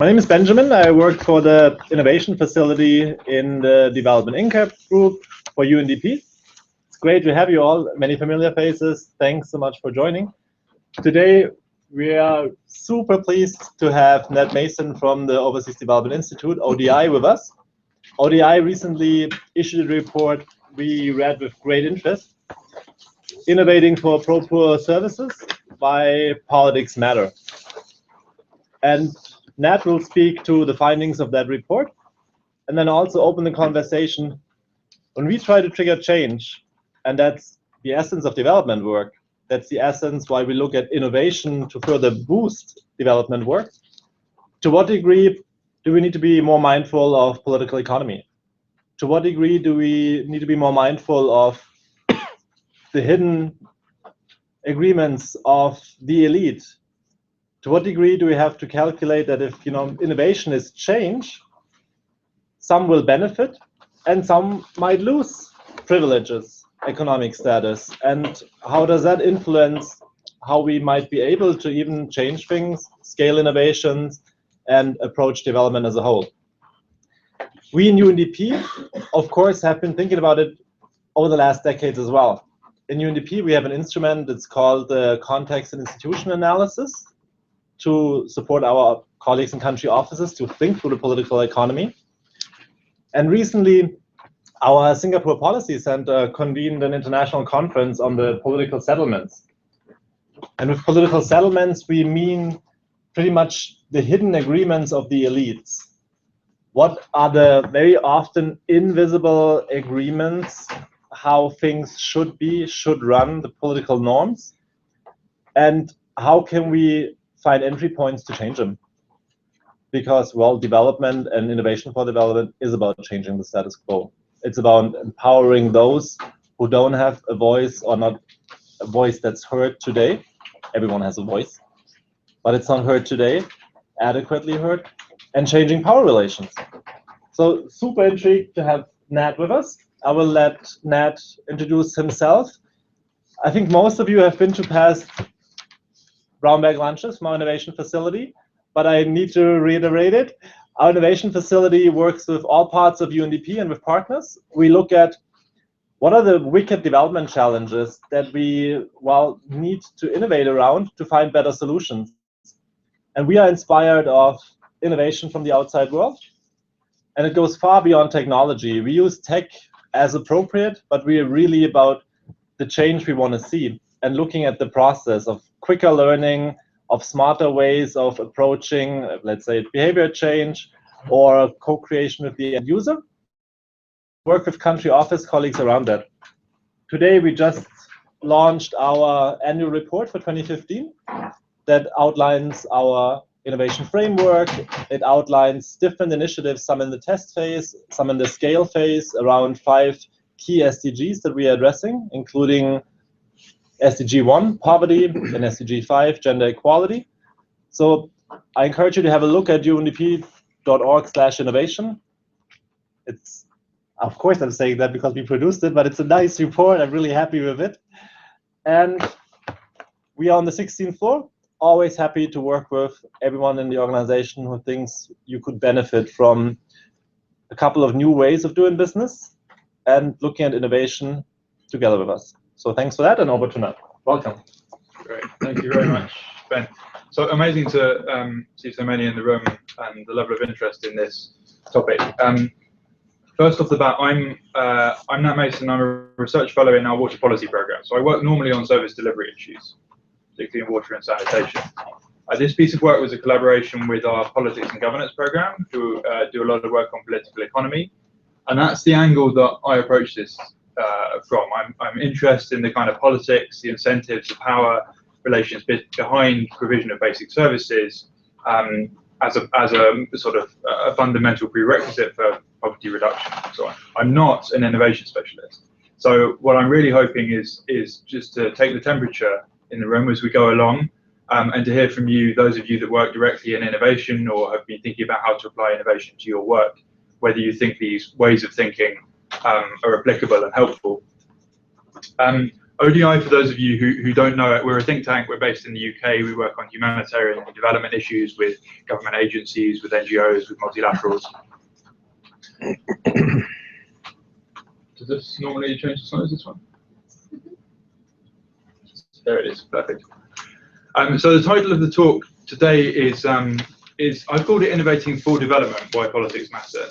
My name is Benjamin. I work for the innovation facility in the Development Incap group for UNDP. It's great to have you all, many familiar faces. Thanks so much for joining. Today, we are super pleased to have Nat Mason from the Overseas Development Institute, ODI, with us. ODI recently issued a report we read with great interest, Innovating for Pro-Poor Services, Why Politics Matter. And Nat will speak to the findings of that report and then also open the conversation. When we try to trigger change, and that's the essence of development work, that's the essence why we look at innovation to further boost development work, to what degree do we need to be more mindful of political economy? To what degree do we need to be more mindful of the hidden agreements of the elite? To what degree do we have to calculate that if innovation is change, some will benefit and some might lose privileges, economic status, and how does that influence how we might be able to even change things, scale innovations, and approach development as a whole? We in UNDP, of course, have been thinking about it over the last decades as well. In UNDP, we have an instrument that's called the Context and Institution Analysis to support our colleagues in country offices to think through the political economy. And recently, our Singapore Policy Center convened an international conference on the political settlements. And with political settlements, we mean pretty much the hidden agreements of the elites. What are the very often invisible agreements, how things should run, the political norms, and how can we find entry points to change them? Because, well, development and innovation for development is about changing the status quo. It's about empowering those who don't have a voice or not a voice that's heard today. Everyone has a voice, but it's not heard today, adequately heard, and changing power relations. So super intrigued to have Nat with us. I will let Nat introduce himself. I think most of you have been to past brown bag lunches from our innovation facility, but I need to reiterate it. Our innovation facility works with all parts of UNDP and with partners. We look at what are the wicked development challenges that we need to innovate around to find better solutions. And we are inspired of innovation from the outside world. And it goes far beyond technology. We use tech as appropriate, but we are really about the change we want to see and looking at the process of quicker learning, of smarter ways of approaching, let's say, behavior change or co-creation with the end user. Work with country office colleagues around that. Today, we just launched our annual report for 2015 that outlines our innovation framework. It outlines different initiatives, some in the test phase, some in the scale phase, around 5 key SDGs that we are addressing, including SDG 1, poverty, and SDG 5, gender equality. So I encourage you to have a look at undp.org/innovation. It's, of course, I'm saying that because we produced it, but it's a nice report. I'm really happy with it. And we are on the 16th floor. Always happy to work with everyone in the organization who thinks you could benefit from a couple of new ways of doing business and looking at innovation together with us. So thanks for that, and over to Nat. Welcome. Great, thank you very much, Ben. So amazing to see so many in the room and the level of interest in this topic. First off the bat, I'm Nat Mason. I'm a research fellow in our water policy program. So I work normally on service delivery issues, particularly in water and sanitation. This piece of work was a collaboration with our politics and governance program, who do a lot of work on political economy. And that's the angle that I approach this from. I'm interested in the kind of politics, the incentives, the power relations behind provision of basic services as a sort of a fundamental prerequisite for poverty reduction and so on. I'm not an innovation specialist. So what I'm really hoping is just to take the temperature in the room as we go along, and to hear from you, those of you that work directly in innovation or have been thinking about how to apply innovation to your work, whether you think these ways of thinking are applicable and helpful. ODI, for those of you who don't know it, we're a think tank. We're based in the UK. We work on humanitarian and development issues with government agencies, with NGOs, with multilaterals. Does this normally change the size, this one? There it is, perfect. So the title of the talk today is I've called it Innovating for Development, Why Politics Matter.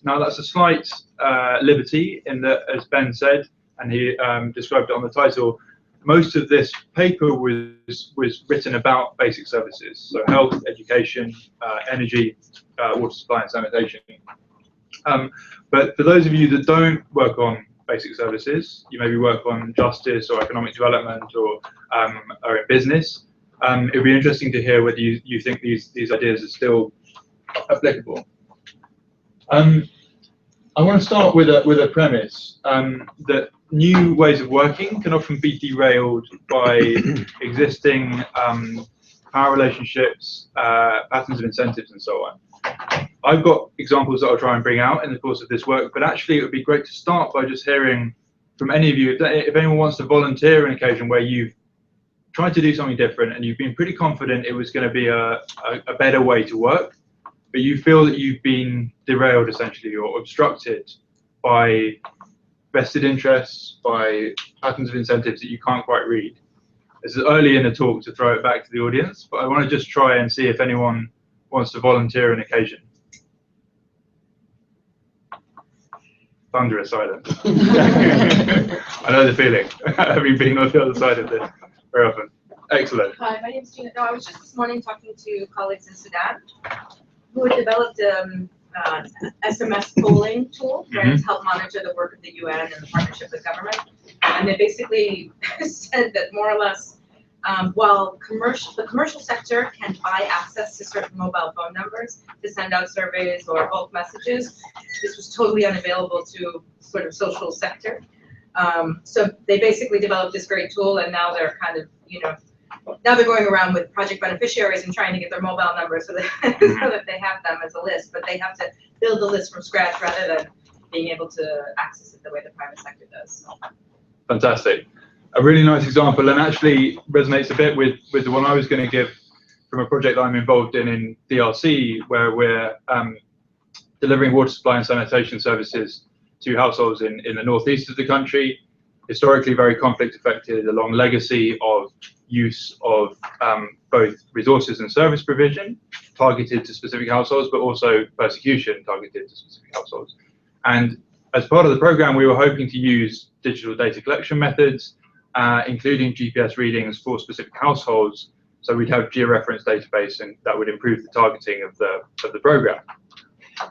Now that's a slight liberty in that, as Ben said, and he described it on the title, most of this paper was written about basic services, so health, education, energy, water supply and sanitation. But for those of you that don't work on basic services, you maybe work on justice or economic development or are in business, it would be interesting to hear whether you think these ideas are still applicable. I want to start with a premise that new ways of working can often be derailed by existing power relationships, patterns of incentives, and so on. I've got examples that I'll try and bring out in the course of this work, but actually it would be great to start by just hearing from any of you, if anyone wants to volunteer an occasion where you've tried to do something different and you've been pretty confident it was going to be a better way to work, but you feel that you've been derailed essentially or obstructed by vested interests, by patterns of incentives that you can't quite read. This is early in the talk to throw it back to the audience, but I want to just try and see if anyone wants to volunteer an occasion. Thunderous silence. I know the feeling, having been on the other side of this very often. Excellent. Hi, my name is Gina. No, I was just this morning talking to colleagues in Sudan who had developed SMS polling tool to help monitor the work of the UN and the partnership with government. And they basically said that more or less, while the commercial sector can buy access to certain mobile phone numbers to send out surveys or bulk messages, this was totally unavailable to sort of social sector. So they basically developed this great tool, and now they're kind of, now they're going around with project beneficiaries and trying to get their mobile numbers so that, so that they have them as a list, but they have to build the list from scratch rather than being able to access it the way the private sector does. Fantastic. A really nice example, and actually resonates a bit with the one I was going to give from a project I'm involved in DRC, where we're delivering water supply and sanitation services to households in the northeast of the country, historically very conflict affected, a long legacy of use of both resources and service provision targeted to specific households, but also persecution targeted to specific households. And as part of the program, we were hoping to use digital data collection methods, including GPS readings for specific households, so we'd have georeference database, and that would improve the targeting of the program.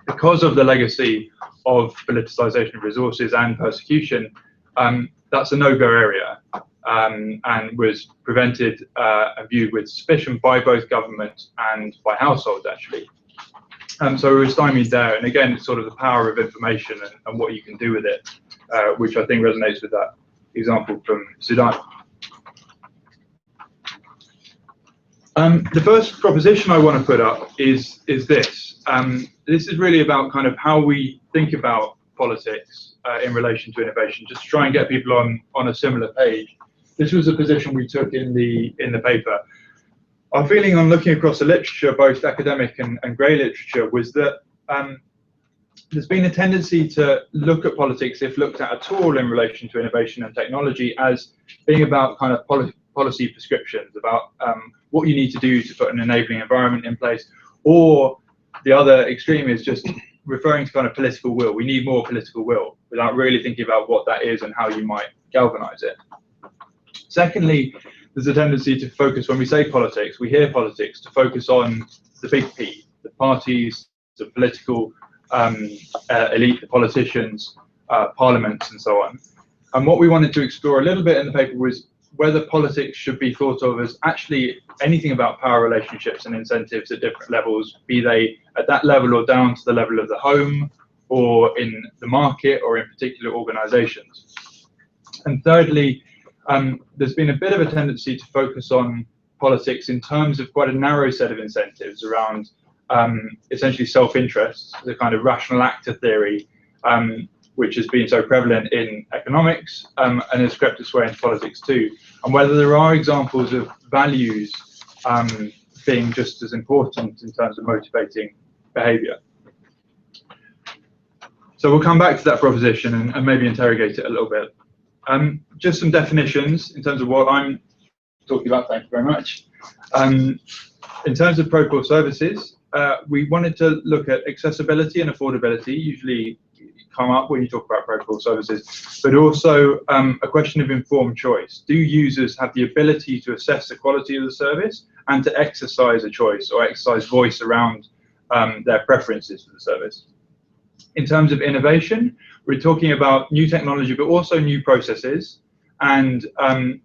Because of the legacy of politicization of resources and persecution, that's a no-go area, and was prevented and viewed with suspicion by both government and by households, actually. So we were stymied there, and again, it's sort of the power of information and what you can do with it, which I think resonates with that example from Sudan. The first proposition I want to put up is this. This is really about kind of how we think about politics in relation to innovation, just to try and get people on a similar page. This was a position we took in the paper. Our feeling on looking across the literature, both academic and grey literature, was that there's been a tendency to look at politics, if looked at all in relation to innovation and technology, as being about kind of policy prescriptions, about what you need to do to put an enabling environment in place, or the other extreme is just referring to kind of political will. We need more political will, without really thinking about what that is and how you might galvanize it. Secondly, there's a tendency to focus, when we say politics, we hear politics, to focus on the big P, the parties, the political elite, the politicians, parliaments, and so on. And what we wanted to explore a little bit in the paper was whether politics should be thought of as actually anything about power relationships and incentives at different levels, be they at that level or down to the level of the home, or in the market, or in particular organizations. And thirdly, there's been a bit of a tendency to focus on politics in terms of quite a narrow set of incentives around essentially self-interest, the kind of rational actor theory, which has been so prevalent in economics and has crept its way into politics too, and whether there are examples of values being just as important in terms of motivating behaviour. So we'll come back to that proposition and maybe interrogate it a little bit. Just some definitions in terms of what I'm talking about, thank you very much. In terms of pro-core services, we wanted to look at accessibility and affordability, usually come up when you talk about pro-core services, but also a question of informed choice. Do users have the ability to assess the quality of the service and to exercise a choice or exercise voice around their preferences for the service? In terms of innovation, we're talking about new technology, but also new processes. And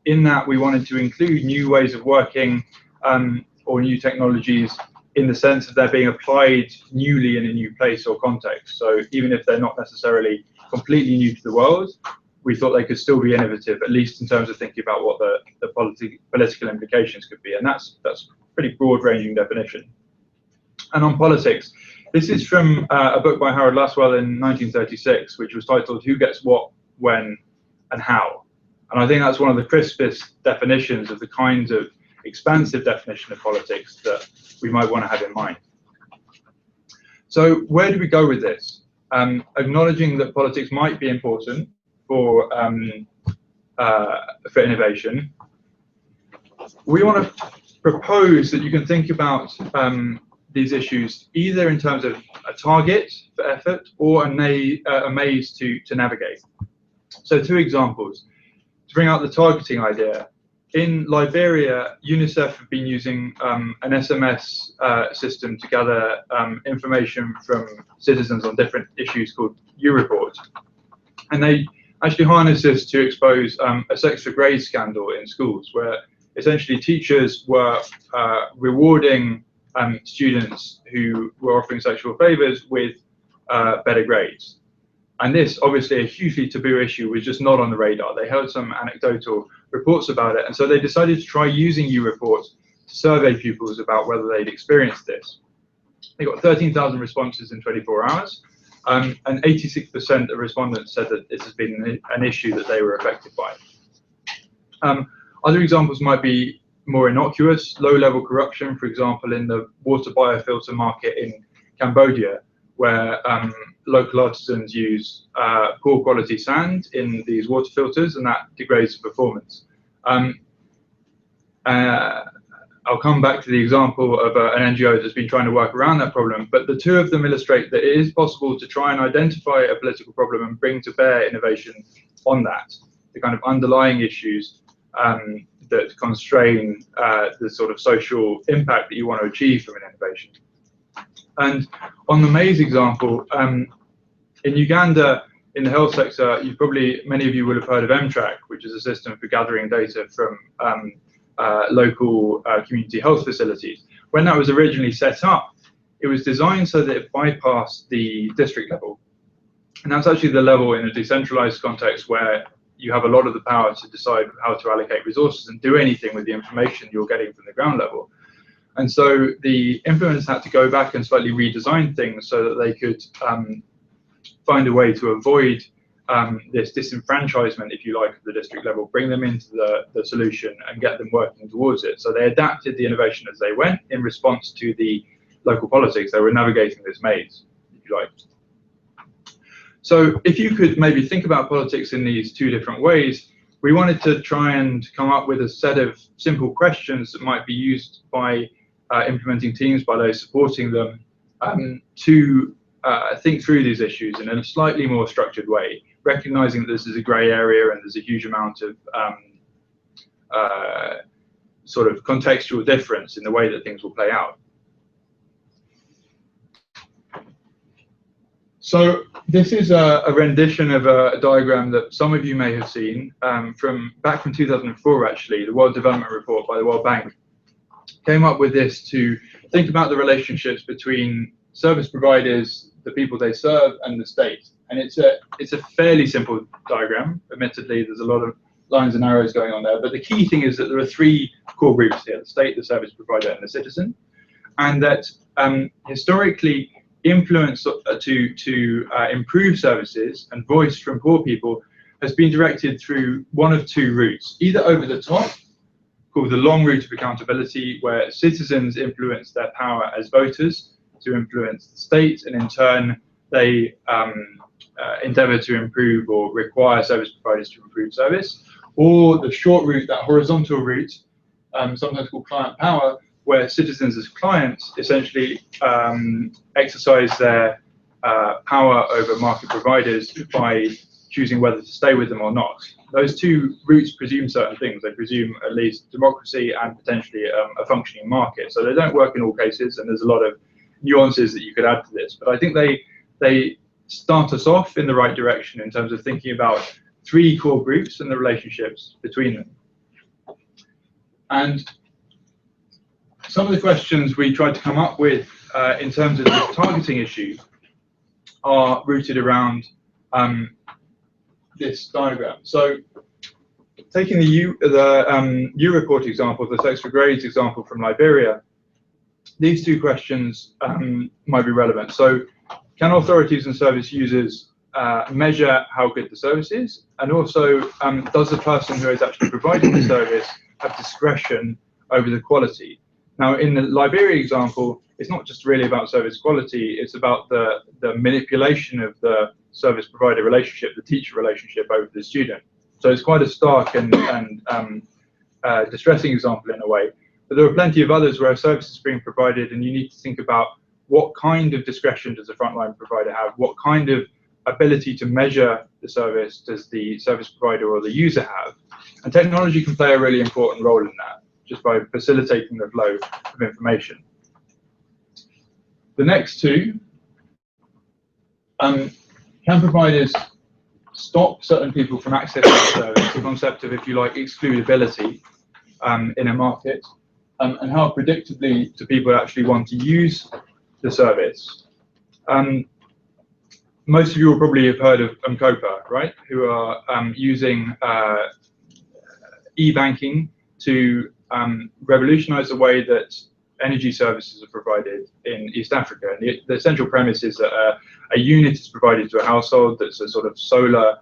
in that, we wanted to include new ways of working or new technologies in the sense of they're being applied newly in a new place or context. So even if they're not necessarily completely new to the world, we thought they could still be innovative, at least in terms of thinking about what the political implications could be. And that's a pretty broad-ranging definition. And on politics, this is from a book by Harold Laswell in 1936, which was titled Who Gets What, When, and How? And I think that's one of the crispest definitions of the kinds of expansive definition of politics that we might want to have in mind. So where do we go with this? Acknowledging that politics might be important for innovation, we want to propose that you can think about these issues either in terms of a target for effort or a maze to navigate. So 2 examples. To bring out the targeting idea, in Liberia, UNICEF have been using an SMS system to gather information from citizens on different issues called U-Report. And they actually harnessed this to expose a sex for grades scandal in schools, where essentially teachers were rewarding students who were offering sexual favors with better grades. And this, obviously a hugely taboo issue, was just not on the radar. They heard some anecdotal reports about it, and so they decided to try using U-Report to survey pupils about whether they'd experienced this. They got 13,000 responses in 24 hours, and 86% of respondents said that this has been an issue that they were affected by. Other examples might be more innocuous, low-level corruption, for example, in the water biofilter market in Cambodia, where local artisans use poor quality sand in these water filters, and that degrades performance. I'll come back to the example of an NGO that's been trying to work around that problem, but the 2 of them illustrate that it is possible to try and identify a political problem and bring to bear innovation on that, the kind of underlying issues that constrain the sort of social impact that you want to achieve from an innovation. And on the maze example, in Uganda, in the health sector, many of you will have heard of MTRAC, which is a system for gathering data from local community health facilities. When that was originally set up, it was designed so that it bypassed the district level. And that's actually the level in a decentralized context where you have a lot of the power to decide how to allocate resources and do anything with the information you're getting from the ground level. And so the implementers had to go back and slightly redesign things so that they could find a way to avoid this disenfranchisement, if you like, at the district level, bring them into the solution and get them working towards it. So they adapted the innovation as they went in response to the local politics. They were navigating this maze, if you like. So if you could maybe think about politics in these 2 different ways, we wanted to try and come up with a set of simple questions that might be used by implementing teams, by those supporting them, to think through these issues in a slightly more structured way, recognizing that this is a grey area and there's a huge amount of sort of contextual difference in the way that things will play out. So this is a rendition of a diagram that some of you may have seen back from 2004, actually. The World Development Report by the World Bank came up with this to think about the relationships between service providers, the people they serve, and the state. And it's a fairly simple diagram. Admittedly, there's a lot of lines and arrows going on there, but the key thing is that there are 3 core groups here: the state, the service provider, and the citizen. And that historically, influence to improve services and voice from poor people has been directed through one of two routes, either over the top, called the long route of accountability, where citizens influence their power as voters to influence the state, and in turn they endeavour to improve or require service providers to improve service, or the short route, that horizontal route, sometimes called client power, where citizens as clients essentially exercise their power over market providers by choosing whether to stay with them or not. Those two routes presume certain things. They presume at least democracy and potentially a functioning market. So they don't work in all cases, and there's a lot of nuances that you could add to this. But I think they start us off in the right direction in terms of thinking about three core groups and the relationships between them. And some of the questions we tried to come up with in terms of the targeting issue are rooted around this diagram. So taking the U report example, the text for grades example from Liberia, these two questions might be relevant. So can authorities and service users measure how good the service is? And also, does the person who is actually providing the service have discretion over the quality? Now, in the Liberia example, it's not just really about service quality, it's about the manipulation of the service provider relationship, the teacher relationship over the student. So it's quite a stark and distressing example in a way. But there are plenty of others where a service is being provided and you need to think about what kind of discretion does the frontline provider have? What kind of ability to measure the service does the service provider or the user have? And technology can play a really important role in that, just by facilitating the flow of information. The next two, can providers stop certain people from accessing the service, the concept of, if you like, excludability in a market, and how predictably do people actually want to use the service. Most of you will probably have heard of Mkopa, right, who are using e-banking to revolutionize the way that energy services are provided in East Africa. And the central premise is that a unit is provided to a household that's a sort of solar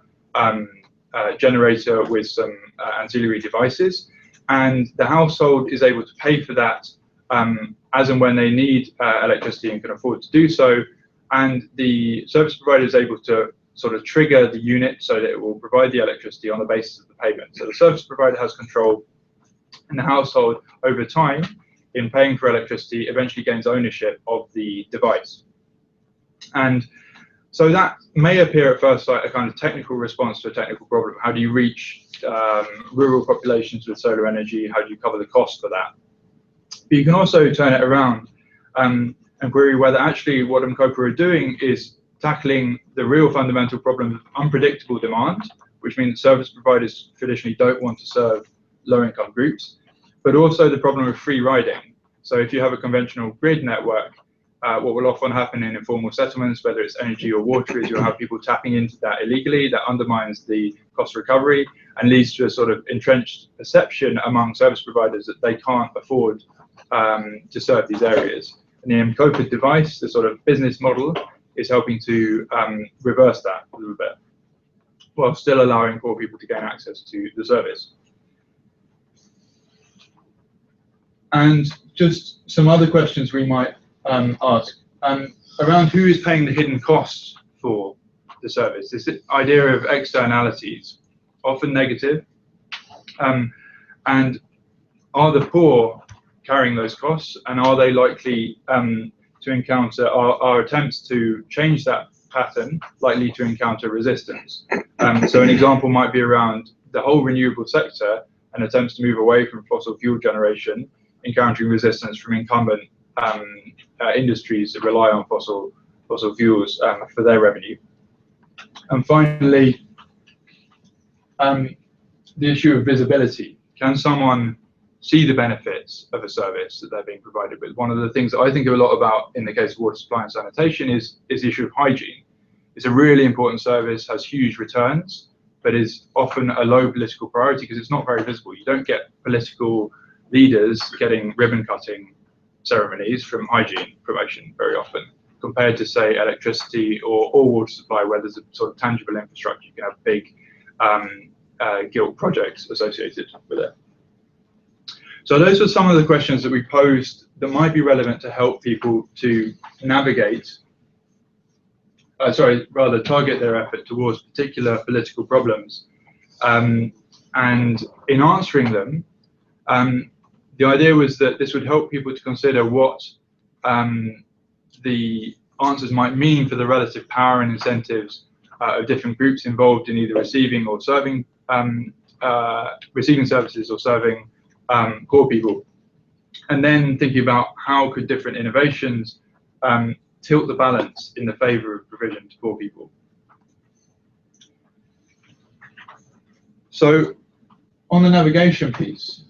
generator with some ancillary devices, and the household is able to pay for that as and when they need electricity and can afford to do so, and the service provider is able to sort of trigger the unit so that it will provide the electricity on the basis of the payment. So the service provider has control, and the household, over time, in paying for electricity, eventually gains ownership of the device. And so that may appear at first sight a kind of technical response to a technical problem. How do you reach rural populations with solar energy? How do you cover the cost for that? But you can also turn it around and query whether actually what Mkopa are doing is tackling the real fundamental problem of unpredictable demand, which means service providers traditionally don't want to serve low-income groups, but also the problem of free riding. So if you have a conventional grid network, what will often happen in informal settlements, whether it's energy or water, is you'll have people tapping into that illegally. That undermines the cost recovery and leads to a sort of entrenched perception among service providers that they can't afford to serve these areas. And the Mkopa device, the sort of business model, is helping to reverse that a little bit, while still allowing poor people to gain access to the service. And just some other questions we might ask around who is paying the hidden costs for the service. This idea of externalities, often negative, and are the poor carrying those costs, and are they likely to encounter, are attempts to change that pattern likely to encounter resistance? So an example might be around the whole renewable sector and attempts to move away from fossil fuel generation, encountering resistance from incumbent industries that rely on fossil fuels for their revenue. And finally, the issue of visibility. Can someone see the benefits of a service that they're being provided with? One of the things that I think a lot about in the case of water supply and sanitation is the issue of hygiene. It's a really important service, has huge returns, but is often a low political priority because it's not very visible. You don't get political leaders getting ribbon cutting ceremonies from hygiene promotion very often. compared to, say, electricity or water supply, where there's a sort of tangible infrastructure. You can have big gilt projects associated with it. So those are some of the questions that we posed that might be relevant to help people to navigate, target their effort towards particular political problems. And in answering them, the idea was that this would help people to consider what the answers might mean for the relative power and incentives of different groups involved in either receiving or serving, receiving services or serving poor people. And then thinking about how could different innovations tilt the balance in the favor of provision to poor people. So on the navigation piece,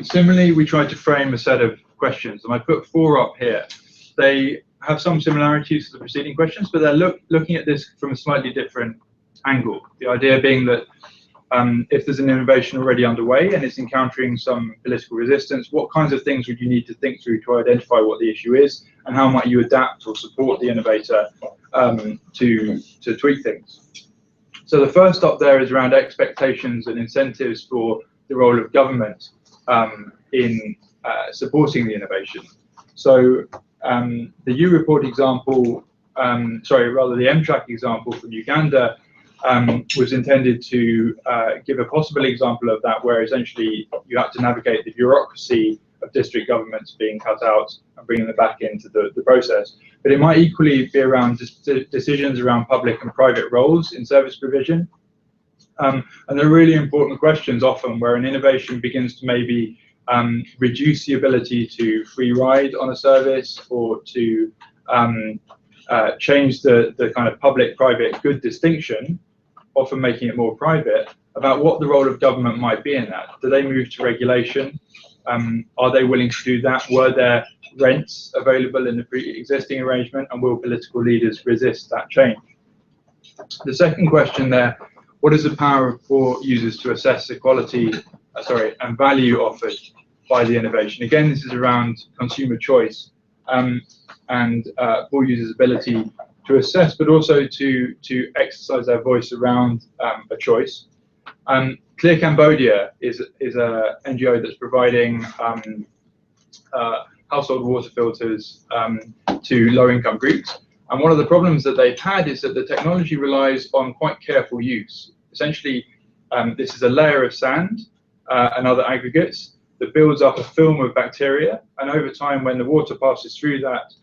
similarly, we tried to frame a set of questions, and I put 4 up here. They have some similarities to the preceding questions, but they're looking at this from a slightly different angle. The idea being that if there's an innovation already underway and it's encountering some political resistance, what kinds of things would you need to think through to identify what the issue is, and how might you adapt or support the innovator to tweak things? So the first up there is around expectations and incentives for the role of government in supporting the innovation. So the U report example, the M-Track example from Uganda was intended to give a possible example of that, where essentially you have to navigate the bureaucracy of district governments being cut out and bringing them back into the process. But it might equally be around decisions around public and private roles in service provision. And they're really important questions often, where an innovation begins to maybe reduce the ability to free ride on a service, or to change the kind of public-private good distinction, often making it more private, about what the role of government might be in that. Do they move to regulation? Are they willing to do that? Were there rents available in the pre-existing arrangement, and will political leaders resist that change? The second question there, what is the power for users to assess the quality, and value offered by the innovation? Again, this is around consumer choice and for users' ability to assess, but also to exercise their voice around a choice. Clear Cambodia is an NGO that's providing household water filters to low-income groups. And one of the problems that they've had is that the technology relies on quite careful use. Essentially, this is a layer of sand and other aggregates that builds up a film of bacteria, and over time, when the water passes through that,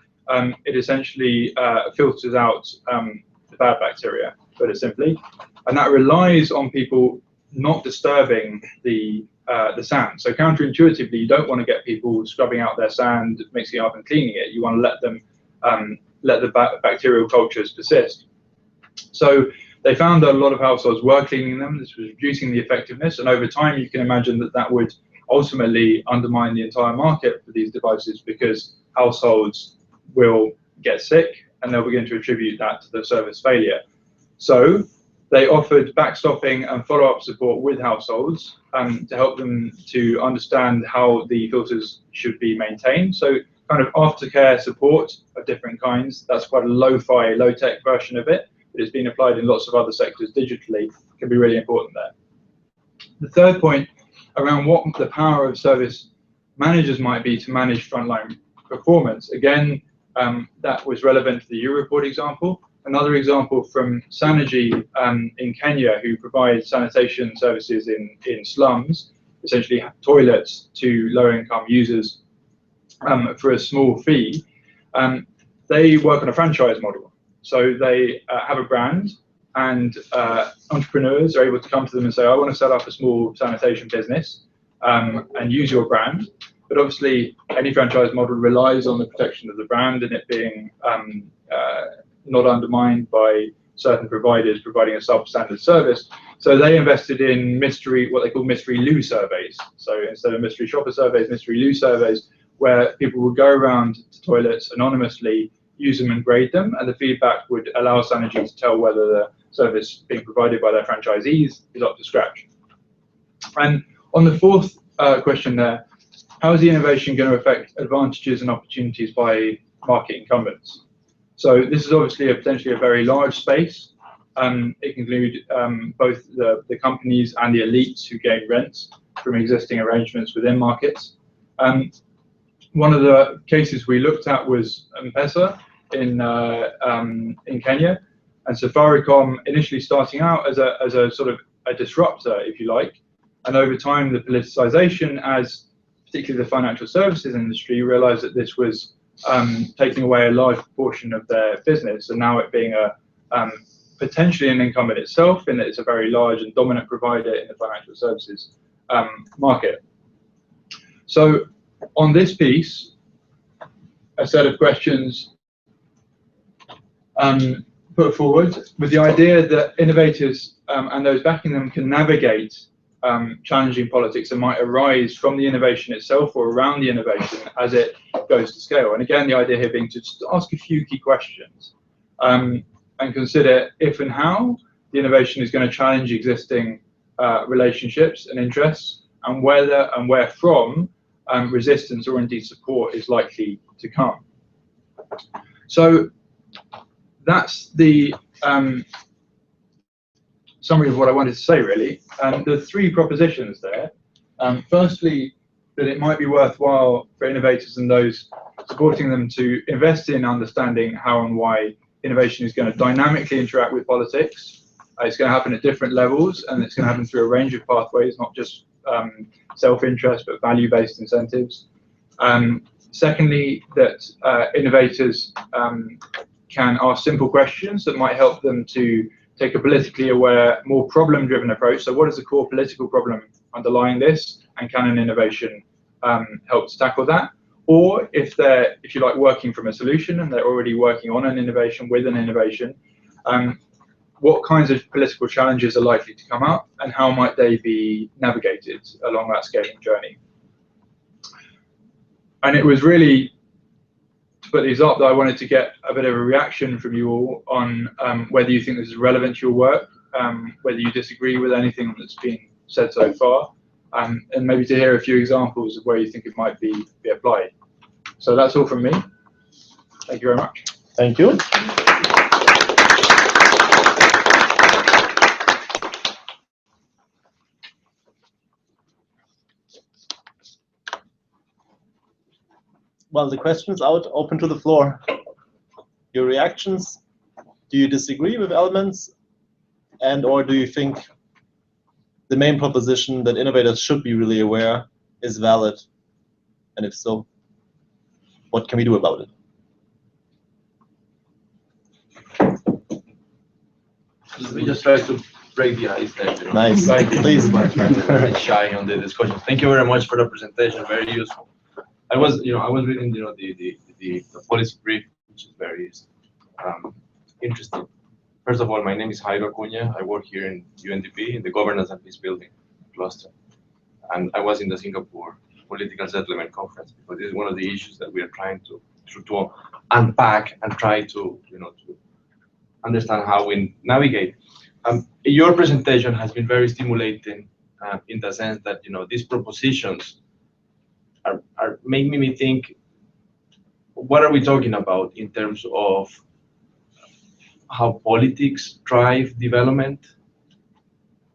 it essentially filters out the bad bacteria, put it simply. And that relies on people not disturbing the sand. So counterintuitively, you don't want to get people scrubbing out their sand, mixing it up and cleaning it. You want to let them let the bacterial cultures persist. So they found that a lot of households were cleaning them. This was reducing the effectiveness, and over time, you can imagine that that would ultimately undermine the entire market for these devices, because households will get sick and they'll begin to attribute that to the service failure. So they offered backstopping and follow-up support with households to help them to understand how the filters should be maintained. So kind of aftercare support of different kinds. That's quite a lo-fi, low-tech version of it, but it's been applied in lots of other sectors digitally. Can be really important there. The third point around what the power of service managers might be to manage frontline performance. Again, that was relevant to the U report example. Another example from Sanergy in Kenya, who provides sanitation services in slums, essentially toilets to low-income users for a small fee. They work on a franchise model. So they have a brand, and entrepreneurs are able to come to them and say, I want to set up a small sanitation business and use your brand. But obviously, any franchise model relies on the protection of the brand and it being not undermined by certain providers providing a substandard service. So they invested in what they call mystery loo surveys. So instead of mystery shopper surveys, mystery loo surveys, where people would go around to toilets anonymously, use them and grade them, and the feedback would allow Sanergy to tell whether the service being provided by their franchisees is up to scratch. And on the fourth question there, how is the innovation going to affect advantages and opportunities by market incumbents? So this is obviously potentially a very large space. It can include both the companies and the elites who gain rents from existing arrangements within markets. One of the cases we looked at was M-Pesa in Kenya, and Safaricom initially starting out as a sort of a disruptor, if you like, and over time the politicization, as particularly the financial services industry realized that this was taking away a large proportion of their business, and now it being potentially an income in itself, in that it's a very large and dominant provider in the financial services market. So on this piece, a set of questions put forward with the idea that innovators and those backing them can navigate challenging politics that might arise from the innovation itself or around the innovation as it goes to scale. And again, the idea here being to just ask a few key questions and consider if and how the innovation is going to challenge existing relationships and interests, and whether and where from resistance or indeed support is likely to come. So that's the summary of what I wanted to say, really. There are three propositions there. Firstly, that it might be worthwhile for innovators and those supporting them to invest in understanding how and why innovation is going to dynamically interact with politics. It's going to happen at different levels, and it's going to happen through a range of pathways, not just self-interest, but value-based incentives. Secondly, that innovators can ask simple questions that might help them to take a politically aware, more problem-driven approach. So what is the core political problem underlying this, and can an innovation help to tackle that? Or if they're, if you like, working from a solution and they're already working on an innovation with an innovation, what kinds of political challenges are likely to come up, and how might they be navigated along that scaling journey? And it was really to put these up that I wanted to get a bit of a reaction from you all on whether you think this is relevant to your work, whether you disagree with anything that's been said so far, and maybe to hear a few examples of where you think it might be applied. So that's all from me. Thank you very much. Thank you. Well, the question's out, open to the floor. Your reactions, do you disagree with elements, and or do you think the main proposition that innovators should be really aware is valid? And if so, what can we do about it? We just try to break the ice there. You know? Nice. Please. Shy on the discussion. Thank you very much for the presentation. Very useful. I was reading, the policy brief, which is very interesting. First of all, my name is Jairo Acuña. I work here in UNDP in the Governance and Peace Building cluster, and I was in the Singapore Political Settlement Conference because this is one of the issues that we are trying to unpack and try to to understand how we navigate. Your presentation has been very stimulating in the sense that these propositions are making me think, what are we talking about in terms of how politics drive development,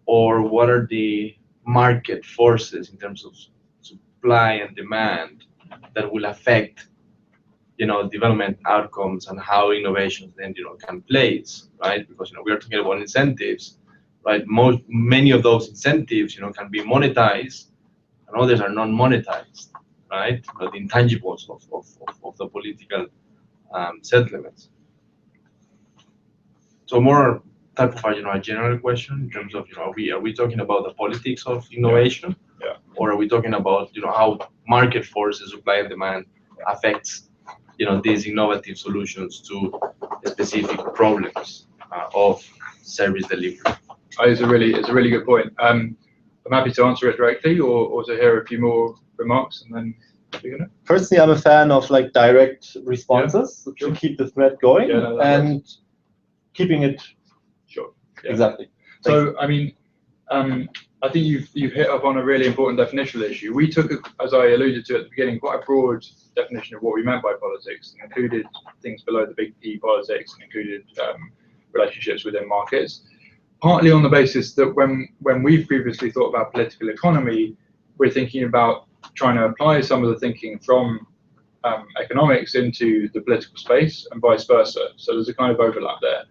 or what are the market forces in terms of supply and demand that will affect development outcomes and how innovations then can place, right? Because we are talking about incentives, right? Many of those incentives can be monetized, and others are non-monetized, right? But the intangibles of the political settlements. So more type of a general question in terms of are we talking about the politics of innovation, or are we talking about how market forces, supply and demand, affects these innovative solutions to specific problems of service delivery? It's a really good point. I'm happy to answer it directly, or to hear a few more remarks, and then you're gonna. Personally, I'm a fan of direct responses to keep the thread going and keeping it. Sure. Exactly. So I mean, I think you've hit upon a really important definitional issue. We took, as I alluded to at the beginning, quite a broad definition of what we meant by politics, and included things below the big P politics, and included relationships within markets. Partly on the basis that when we've previously thought about political economy, we're thinking about trying to apply some of the thinking from economics into the political space and vice versa. So there's a kind of overlap there.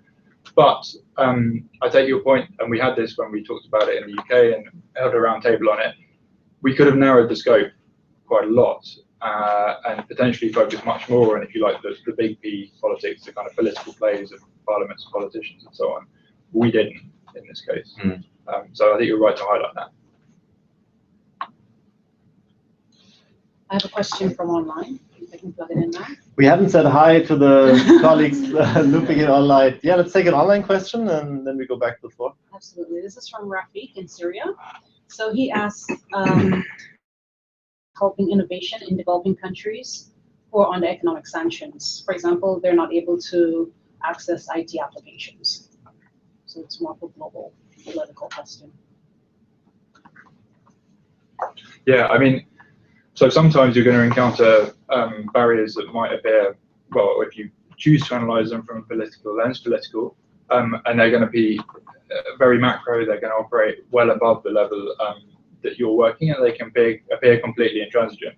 But I take your point, and we had this when we talked about it in the UK and held a round table on it. We could have narrowed the scope quite a lot and potentially focused much more on, if you like, the big P politics, the kind of political plays of parliaments, politicians, and so on. We didn't in this case. So I think you're right to highlight that. I have a question from online. I can plug it in now. We haven't said hi to the colleagues looping it online. Yeah, let's take an online question and then we go back to the floor. Absolutely. This is from Rafiq in Syria. So he asks, helping innovation in developing countries who are under economic sanctions. For example, they're not able to access IT applications. So it's more of a global political question. Yeah, I mean, so sometimes you're going to encounter barriers that might appear, well, if you choose to analyze them from a political lens, and they're going to be very macro, they're going to operate well above the level that you're working at, they can appear completely intransigent.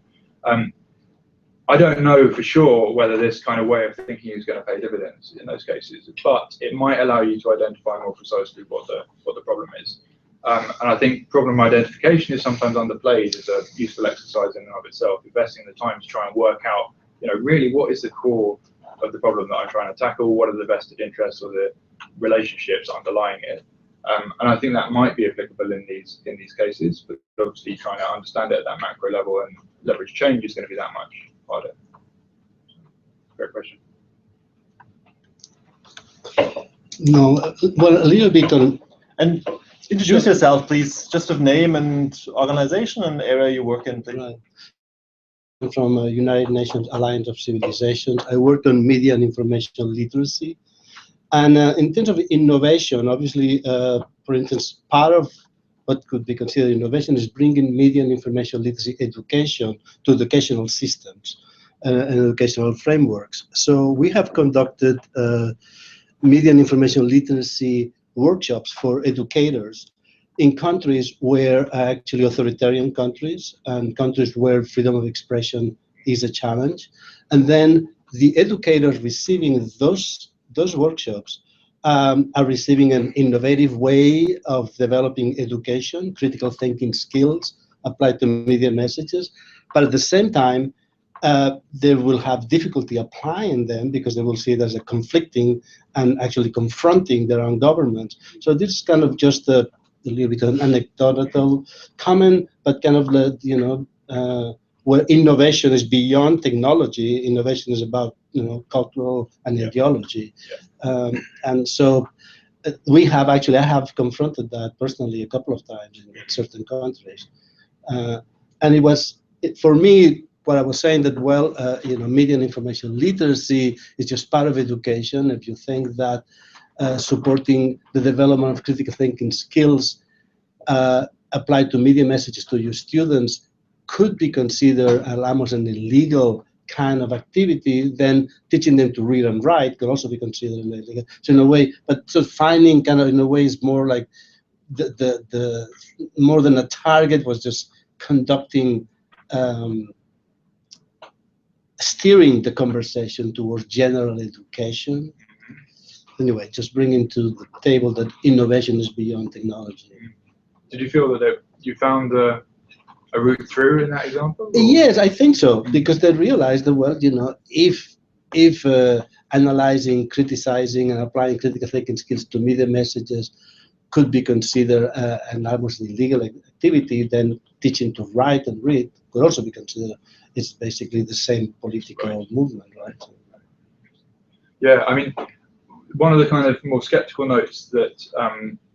I don't know for sure whether this kind of way of thinking is going to pay dividends in those cases, but it might allow you to identify more precisely what the problem is. And I think problem identification is sometimes underplayed as a useful exercise in and of itself, investing the time to try and work out, really what is the core of the problem that I'm trying to tackle, what are the vested interests or the relationships underlying it. And I think that might be applicable in these cases, but obviously trying to understand it at that macro level and leverage change is going to be that much harder. Great question. No, well, a little bit on. And introduce yourself, please, just with name and organization and area you work in, please. Right. I'm from United Nations Alliance of Civilizations. I work on media and information literacy. And in terms of innovation, obviously, for instance, part of what could be considered innovation is bringing media and information literacy education to educational systems and educational frameworks. So we have conducted media and information literacy workshops for educators in countries where actually authoritarian countries and countries where freedom of expression is a challenge. And then the educators receiving those workshops are receiving an innovative way of developing education, critical thinking skills applied to media messages. But at the same time, they will have difficulty applying them because they will see it as a conflicting and actually confronting their own government. So this is kind of just a little bit of an anecdotal comment, but kind of where innovation is beyond technology. Innovation is about cultural and ideology, and so I have confronted that personally a couple of times in certain countries, and it was for me. What I was saying that, well, media and information literacy is just part of education. If you think that supporting the development of critical thinking skills applied to media messages to your students could be considered almost an illegal kind of activity, then teaching them to read and write could also be considered illegal. So in a way, but so finding kind of in a way is more like the more than a target was just conducting. Steering the conversation towards general education. Anyway, just bringing to the table that innovation is beyond technology. Did you feel that you found a route through in that example? Or? Yes, I think so, because they realized that, well, if analyzing, criticizing, and applying critical thinking skills to media messages could be considered an almost illegal activity, then teaching to write and read could also be considered. It's basically the same political movement, right? Yeah, I mean, one of the kind of more skeptical notes that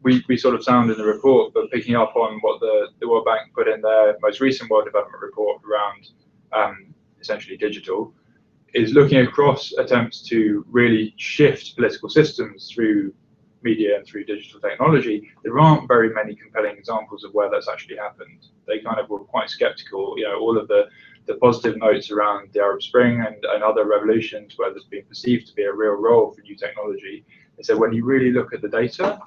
we sort of sound in the report, but picking up on what the World Bank put in their most recent World Development Report around essentially digital, is looking across attempts to really shift political systems through media and through digital technology, there aren't very many compelling examples of where that's actually happened. They kind of were quite skeptical. All of the positive notes around the Arab Spring and other revolutions where there's been perceived to be a real role for new technology. And so when you really look at the data,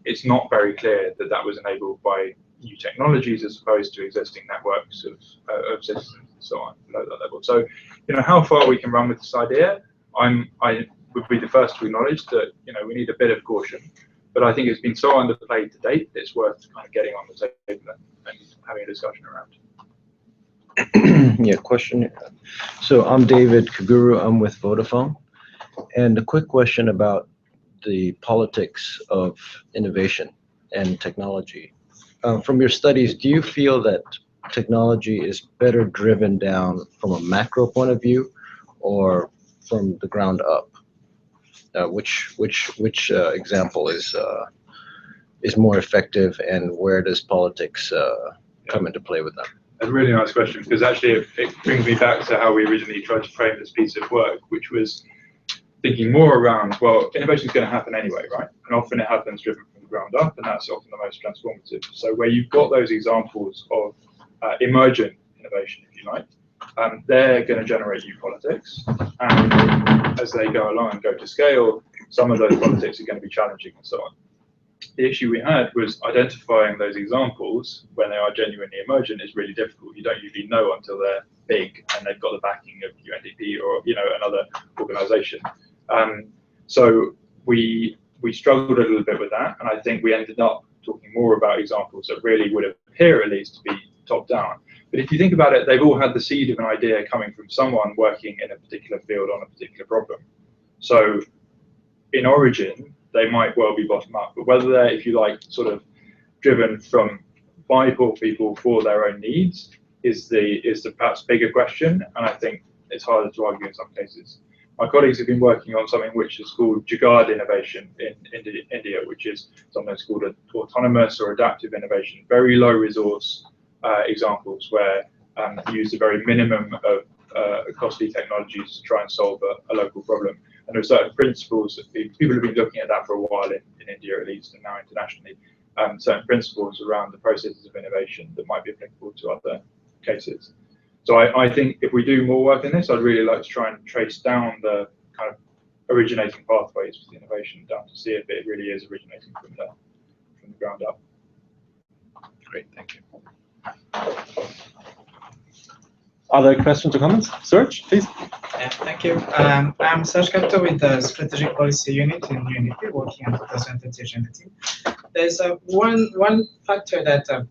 it's not very clear that that was enabled by new technologies as opposed to existing networks of citizens and so on below that level. So, how far we can run with this idea, I would be the first to acknowledge that we need a bit of caution, but I think it's been so underplayed to date that it's worth kind of getting on the table and having a discussion around. Yeah, question. So I'm David Kaguru. I'm with Vodafone, and a quick question about the politics of innovation and technology. From your studies, do you feel that technology is better driven down from a macro point of view or from the ground up? Which example is more effective, and where does politics come into play with them? A really nice question, because actually it brings me back to how we originally tried to frame this piece of work, which was thinking more around, well, innovation is going to happen anyway, right? And often it happens driven from the ground up, and that's often the most transformative. So where you've got those examples of emergent innovation, if you like, they're going to generate new politics, and as they go along and go to scale, some of those politics are going to be challenging and so on. The issue we had was identifying those examples when they are genuinely emergent is really difficult. You don't usually know until they're big and they've got the backing of UNDP or another organisation. So we struggled a little bit with that, and I think we ended up talking more about examples that really would appear at least to be top down. But if you think about it, they've all had the seed of an idea coming from someone working in a particular field on a particular problem. So in origin, they might well be bottom up, but whether they're, if you like, sort of driven by poor people for their own needs is the perhaps bigger question, and I think it's harder to argue in some cases. My colleagues have been working on something which is called Jugaad innovation in India, which is sometimes called autonomous or adaptive innovation, very low resource examples where you use the very minimum of costly technologies to try and solve a local problem. And there are certain principles that people have been looking at that for a while in India at least, and now internationally, certain principles around the processes of innovation that might be applicable to other cases. So I think if we do more work in this, I'd really like to try and trace down the kind of originating pathways for the innovation down to see if it really is originating from the ground up. Great, thank you. Other questions or comments? Serge, please. Yeah, thank you. I'm Serge Capto with the Strategic Policy Unit in UNDP, working on 2030 agenda team. There's one factor that I'm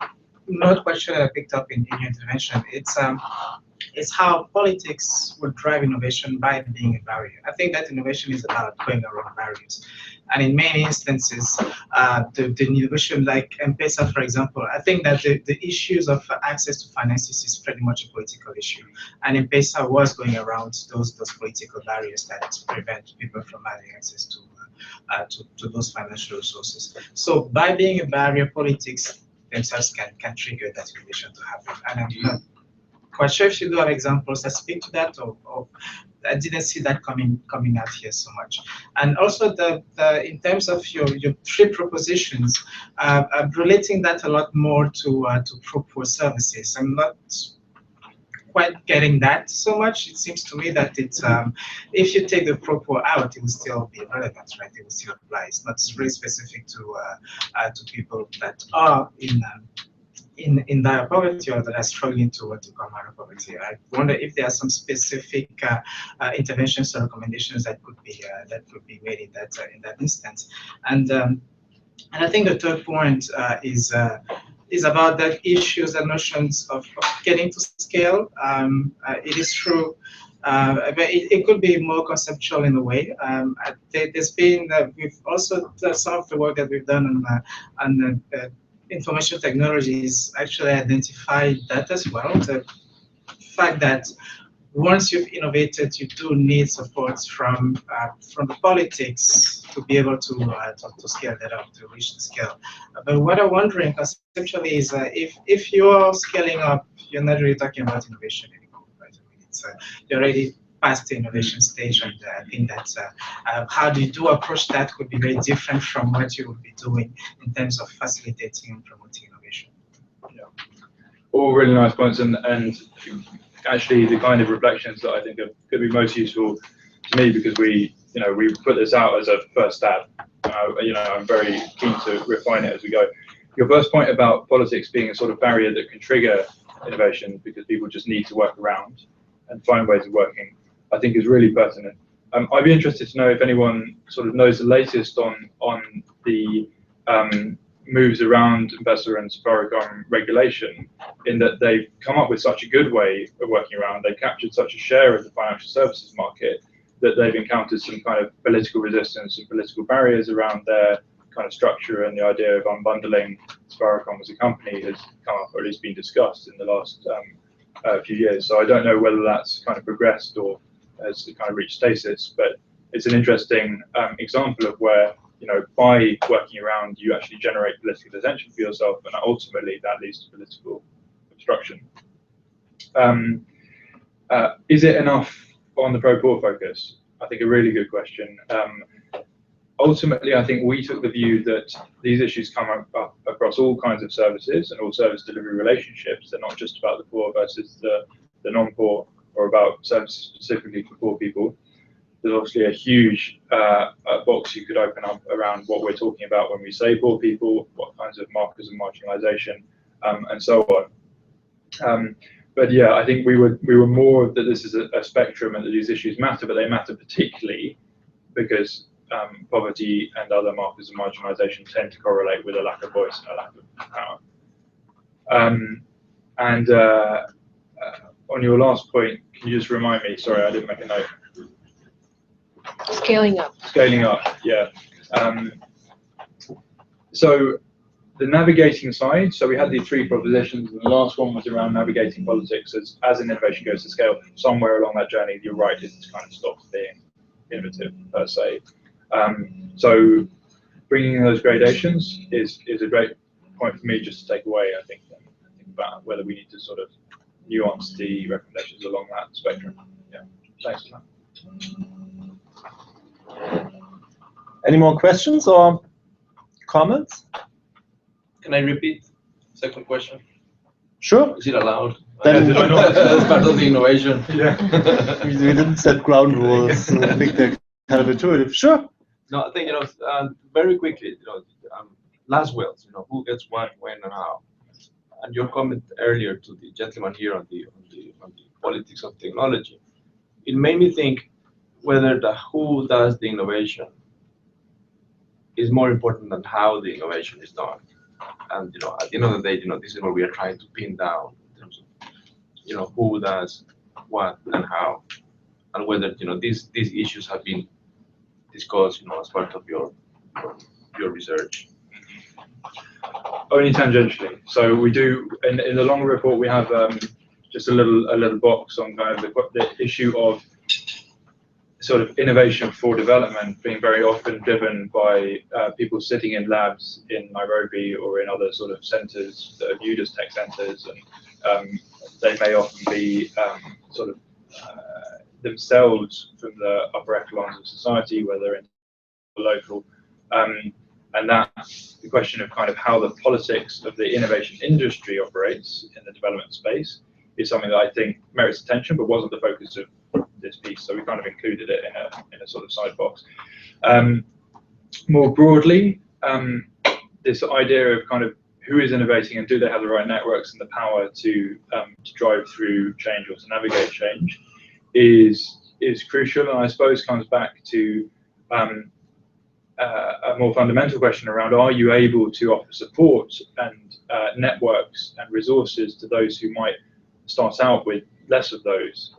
not quite sure that I picked up in your intervention. It's how politics would drive innovation by being a barrier. I think that innovation is about going around barriers. And in many instances, the innovation like M-Pesa, for example, I think that the issues of access to finances is pretty much a political issue. And M-Pesa was going around those political barriers that prevent people from having access to those financial resources. So by being a barrier, politics themselves can trigger that innovation to happen. And I'm not quite sure if you do have examples that speak to that, or I didn't see that coming out here so much. And also in terms of your three propositions, I'm relating that a lot more to pro services. I'm not quite getting that so much. It seems to me that it's if you take the pro out, it will still be relevant, right? It will still apply. It's not really specific to people that are in dire poverty or that are struggling to come out of poverty. I wonder if there are some specific interventions or recommendations that could be made in that instance. And I think the third point is about that issues and notions of getting to scale. It is true. But it could be more conceptual in a way. There's been we've also some of the work that we've done on information technologies actually identified that as well. The fact that once you've innovated, you do need support from the politics to be able to scale that up, to reach the scale. But what I'm wondering conceptually is if you're scaling up, you're not really talking about innovation anymore, right? I mean, you're already past the innovation stage, and I think that how do you approach that could be very different from what you would be doing in terms of facilitating and promoting innovation. Yeah. All really nice points, and actually the kind of reflections that I think are going to be most useful to me, because we put this out as a first stab. I'm very keen to refine it as we go. Your first point about politics being a sort of barrier that can trigger innovation because people just need to work around and find ways of working, I think is really pertinent. I'd be interested to know if anyone sort of knows the latest on the moves around investor and Safaricom regulation, in that they've come up with such a good way of working around, they've captured such a share of the financial services market, that they've encountered some kind of political resistance and political barriers around their kind of structure, and the idea of unbundling Safaricom as a company has come up, or at least been discussed in the last few years. So I don't know whether that's kind of progressed or has kind of reached stasis, but it's an interesting example of where, by working around, you actually generate political attention for yourself, and ultimately that leads to political obstruction. Is it enough on the pro-poor focus? I think a really good question. Ultimately, I think we took the view that these issues come up across all kinds of services and all service delivery relationships. They're not just about the poor versus the non-poor, or about services specifically for poor people. There's obviously a huge box you could open up around what we're talking about when we say poor people, what kinds of markers of marginalization, and so on. But yeah, I think we were more that this is a spectrum, and that these issues matter, but they matter particularly because poverty and other markers of marginalization tend to correlate with a lack of voice and a lack of power. On your last point, can you just remind me? Sorry, I didn't make a note. Scaling up. Scaling up, yeah. So the navigating side, so we had these three propositions, and the last one was around navigating politics as an innovation goes to scale. Somewhere along that journey, you're right, it kind of stops being innovative per se. So bringing those gradations is a great point for me just to take away, I think about whether we need to sort of nuance the recommendations along that spectrum. Yeah, thanks for that. Any more questions or comments? Can I repeat the second question? Sure. Is it allowed? Then did I not? That's part of the innovation. Yeah. We didn't set ground rules. So I think they're kind of intuitive. Sure. No, I think very quickly, last wills, who gets what, when, and how. And your comment earlier to the gentleman here on the politics of technology, it made me think whether the who does the innovation is more important than how the innovation is done. And at the end of the day, this is what we are trying to pin down in terms of who does what and how, and whether these issues have been discussed as part of your research. Only tangentially. So we do in the long report we have just a little box on kind of the issue of sort of innovation for development being very often driven by people sitting in labs in Nairobi or in other sort of centres that are viewed as tech centres, and they may often be sort of themselves from the upper echelons of society, whether in local, and that's the question of kind of how the politics of the innovation industry operates in the development space is something that I think merits attention, but wasn't the focus of this piece. So we kind of included it in a sort of side box. More broadly, this idea of kind of who is innovating and do they have the right networks and the power to drive through change or to navigate change is crucial, and I suppose comes back to a more fundamental question around: are you able to offer support and networks and resources to those who might start out with less of those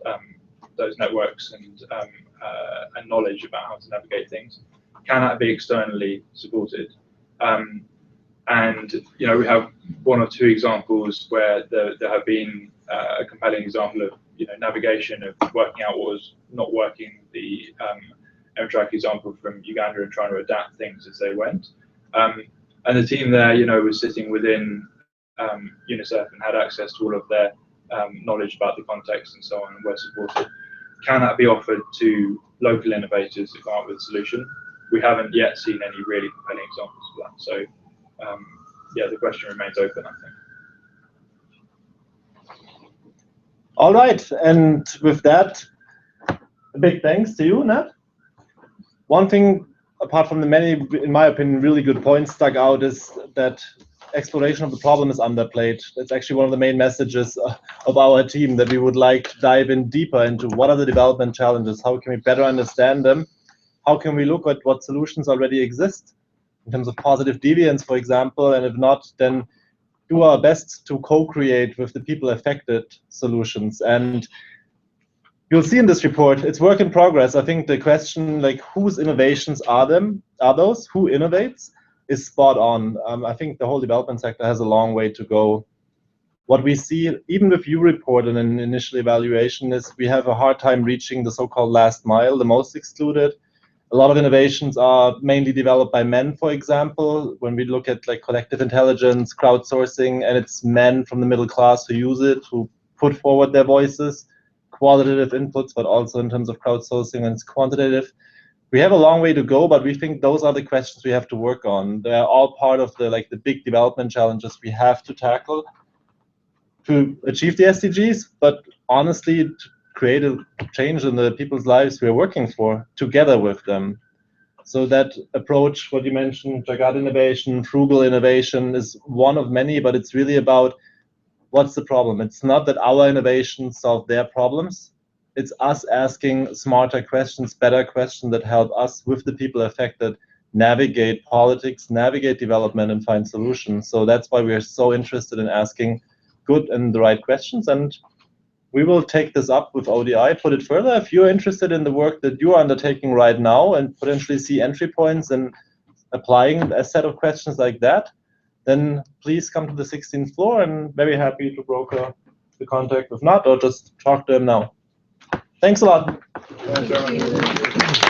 networks and knowledge about how to navigate things? Can that be externally supported? And we have one or two examples where there have been a compelling example of navigation of working out what was not working. The M-Track example from Uganda and trying to adapt things as they went. And the team there, was sitting within UNICEF and had access to all of their knowledge about the context and so on, and were supported. can that be offered to local innovators to come up with a solution? We haven't yet seen any really compelling examples of that. So yeah, the question remains open, I think. All right, and with that, a big thanks to you, Nat. One thing, apart from the many, in my opinion, really good points stuck out is that exploration of the problem is underplayed. That's actually one of the main messages of our team, that we would like to dive in deeper into what are the development challenges, how can we better understand them, how can we look at what solutions already exist in terms of positive deviance, for example, and if not, then do our best to co-create with the people affected solutions. And you'll see in this report, it's work in progress. I think the question, like, whose innovations are those? Who innovates? Is spot on. I think the whole development sector has a long way to go. What we see, even with your report and an initial evaluation, is we have a hard time reaching the so-called last mile, the most excluded. A lot of innovations are mainly developed by men, for example. When we look at like collective intelligence, crowdsourcing, and it's men from the middle class who use it, who put forward their voices, qualitative inputs, but also in terms of crowdsourcing and it's quantitative. We have a long way to go, but we think those are the questions we have to work on. They're all part of the big development challenges we have to tackle to achieve the SDGs, but honestly, to create a change in the people's lives we are working for together with them. So that approach, what you mentioned, Jagat innovation, frugal innovation, is one of many, but it's really about what's the problem. It's not that our innovations solve their problems. It's us asking smarter questions, better questions that help us with the people affected navigate politics, navigate development, and find solutions. So that's why we are so interested in asking good and the right questions. And we will take this up with ODI, put it further. If you're interested in the work that you're undertaking right now and potentially see entry points in applying a set of questions like that, then please come to the 16th floor, and very happy to broker the contact with Nat or just talk to him now. Thanks a lot. Thank you.